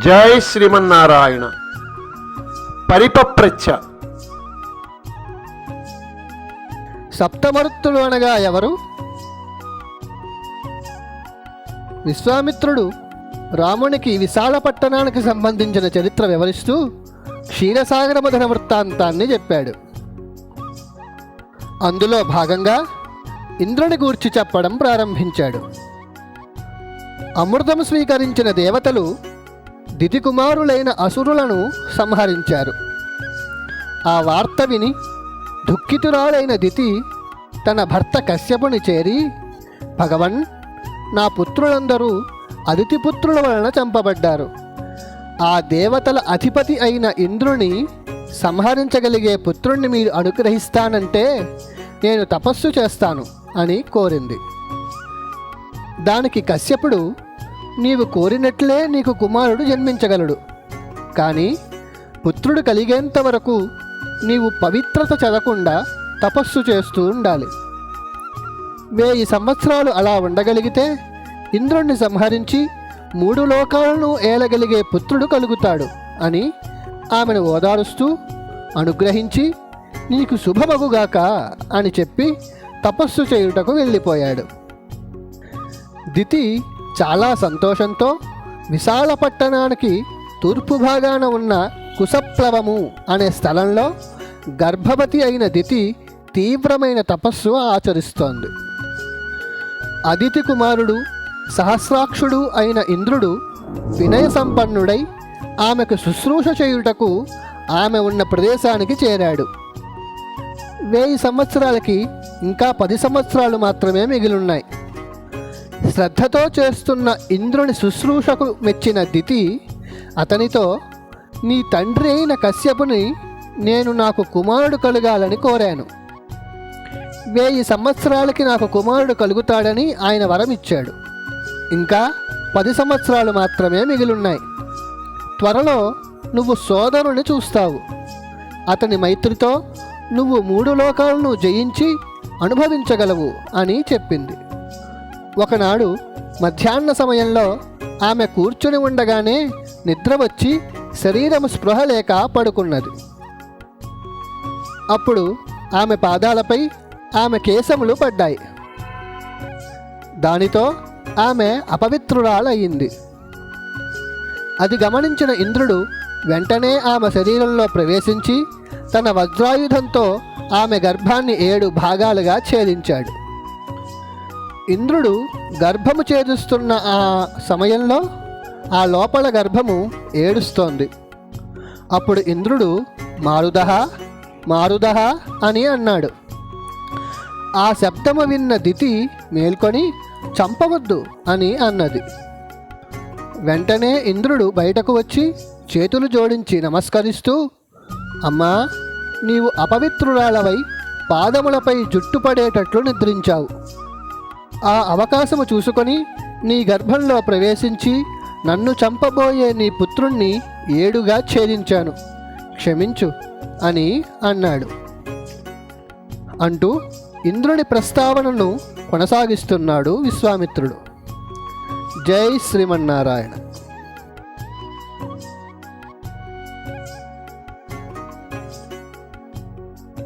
జై శ్రీమన్నారాయణ. పరిపప్రచ్ఛ. సప్తమరుత్తులు అనగా ఎవరు? విశ్వామిత్రుడు రామునికి విశాల పట్టణానికి సంబంధించిన చరిత్ర వివరిస్తూ క్షీరసాగర మథన వృత్తాంతాన్ని చెప్పాడు. అందులో భాగంగా ఇంద్రుని గూర్చి చెప్పడం ప్రారంభించాడు. అమృతం స్వీకరించిన దేవతలు దితికుమారులైన అసురులను సంహరించారు. ఆ వార్త విని దుఃఖితురాలైన దితి తన భర్త కశ్యపుని చేరి, భగవన్, నా పుత్రులందరూ అదితిపుత్రుల వలన చంపబడ్డారు. ఆ దేవతల అధిపతి అయిన ఇంద్రుని సంహరించగలిగే పుత్రుణ్ణి మీరు అనుగ్రహిస్తానంటే నేను తపస్సు చేస్తాను అని కోరింది. దానికి కశ్యపుడు, నీవు కోరినట్లే నీకు కుమారుడు జన్మించగలడు, కానీ పుత్రుడు కలిగేంత వరకు నీవు పవిత్రత చెదకుండా తపస్సు చేస్తూ ఉండాలి. 1000 సంవత్సరాలు అలా ఉండగలిగితే ఇంద్రుణ్ణి సంహరించి 3 లోకాలను ఏలగలిగే పుత్రుడు కలుగుతాడు అని ఆమెను ఓదారుస్తూ అనుగ్రహించి, నీకు శుభమగుగాక అని చెప్పి తపస్సు చేయుటకు వెళ్ళిపోయాడు. దితి చాలా సంతోషంతో విశాల పట్టణానికి తూర్పు భాగాన ఉన్న కుశప్లవము అనే స్థలంలో గర్భవతి అయిన దితి తీవ్రమైన తపస్సు ఆచరిస్తోంది. అదితి కుమారుడు సహస్రాక్షుడు అయిన ఇంద్రుడు వినయ సంపన్నుడై ఆమెకు శుశ్రూష చేయుటకు ఆమె ఉన్న ప్రదేశానికి చేరాడు. 1000 సంవత్సరాలకి ఇంకా 10 సంవత్సరాలు మాత్రమే మిగిలున్నాయి. శ్రద్ధతో చేస్తున్న ఇంద్రుని శుశ్రూషకు మెచ్చిన దితి అతనితో, నీ తండ్రి అయిన కశ్యపుని నేను నాకు కుమారుడు కలగాలని కోరాను. 1000 సంవత్సరాలకి నాకు కుమారుడు కలుగుతాడని ఆయన వరమిచ్చాడు. ఇంకా 10 సంవత్సరాలు మాత్రమే మిగిలున్నాయి. త్వరలో నువ్వు సోదరుని చూస్తావు. అతని మైత్రితో నువ్వు 3 లోకాలను జయించి అనుభవించగలవు అని చెప్పింది. ఒకనాడు మధ్యాహ్న సమయంలో ఆమె కూర్చుని ఉండగానే నిద్ర వచ్చి శరీరం స్పృహ లేక పడుకున్నది. అప్పుడు ఆమె పాదాలపై ఆమె కేశములు పడ్డాయి. దానితో ఆమె అపవిత్రురాలయ్యింది. అది గమనించిన ఇంద్రుడు వెంటనే ఆమె శరీరంలో ప్రవేశించి తన వజ్రాయుధంతో ఆమె గర్భాన్ని 7 భాగాలుగా ఛేదించాడు. ఇంద్రుడు గర్భము ఛేదిస్తున్న ఆ సమయంలో ఆ లోపల గర్భము ఏడుస్తోంది. అప్పుడు ఇంద్రుడు మారుదహ మారుదహ అని అన్నాడు. ఆ శబ్దము విన్న దితి మేల్కొని చంపవద్దు అని అన్నది. వెంటనే ఇంద్రుడు బయటకు వచ్చి చేతులు జోడించి నమస్కరిస్తూ, అమ్మా, నీవు అపవిత్రురాలవై పాదములపై జుట్టు పడేటట్లు నిద్రించావు. ఆ అవకాశము చూసుకొని నీ గర్భంలో ప్రవేశించి నన్ను చంపబోయే నీ పుత్రుణ్ణి 7గా ఛేదించాను, క్షమించు అని అన్నాడు. అంటూ ఇంద్రుని ప్రస్తావనను కొనసాగిస్తున్నాడు విశ్వామిత్రుడు. జై శ్రీమన్నారాయణ.